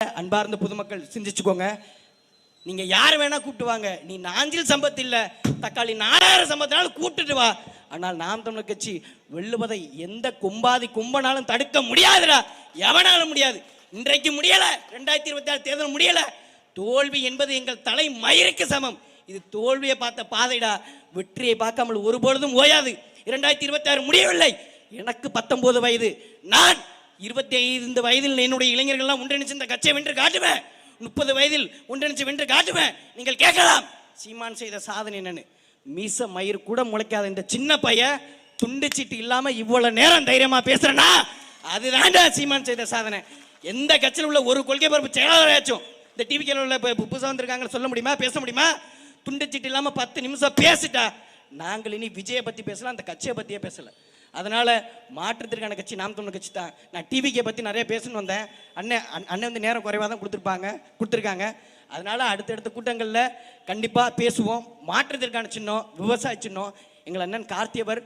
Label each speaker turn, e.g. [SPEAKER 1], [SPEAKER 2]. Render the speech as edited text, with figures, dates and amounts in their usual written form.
[SPEAKER 1] அன்பார்ந்த பொதுமக்கள் சிந்திச்சுக்கோங்க. நீங்க யார் வேணா கூப்பிட்டு வாங்க. நீ நாஞ்சில் சம்பத் இல்ல, தக்காளி 4000 சம்பத்தினாலும் கூப்பிட்டுட்டு வா. ஆனால் நாம் தமிழர் கட்சி வெல்லுவதை எந்த கொம்பாதி கும்பனாலும் தடுக்க முடியாதுடா. எவனாலும் முடியாது. இன்றைக்கு முடியல, 2026 தேர்தல் முடியல. தோல்வி என்பது எங்கள் தலை மயிருக்கு சமம். இது தோல்வியை பார்த்த பாதைடா. வெற்றியை பார்க்காமல் ஒருபொழுதும் ஓயாது. 2026 முடியவில்லை. எனக்கு 19 வயது. நான் 25 வயதில் என்னுடைய இளைஞர்கள்லாம் ஒன்றிணைச்சு இந்த கட்சியை வென்று காட்டுவேன். 30 வயதில் ஒன்றிணைச்சு வென்று காட்டுவேன். நீங்கள் கேட்கலாம், சீமான் செய்த சாதனை என்னன்னு. மீச மயிர் கூட முளைக்காத இந்த சின்ன பையன் துண்டு சீட்டு இல்லாம இவ்வளவு நேரம் தைரியமா பேசுறேன்னா அதுதான்டா சீமான் செய்த சாதனை. எந்த கட்சியில் உள்ள ஒரு கொள்கை பரப்பு செயலாளராச்சும் இந்த டிவிக்கில் உள்ள புதுசாக வந்திருக்காங்க சொல்ல முடியுமா, பேச முடியுமா? துண்டு சீட்டு இல்லாம 10 நிமிஷம் பேசிட்டா. நாங்கள் இனி விஜயை பத்தி பேசலாம், அந்த கட்சியை பத்தியே பேசல. அதனால மாற்றத்திற்கான கட்சி நாம் தமிழர் கட்சி தான். நான் டிவிக்கை பற்றி நிறைய பேசணும்னு வந்தேன். அண்ணன் வந்து நேரம் குறைவாக தான் கொடுத்துருக்காங்க. அதனால அடுத்தடுத்த கூட்டங்களில் கண்டிப்பாக பேசுவோம். மாற்றத்திற்கான சின்னம் விவசாய சின்னம். எங்கள் அண்ணன் கார்த்தியவர்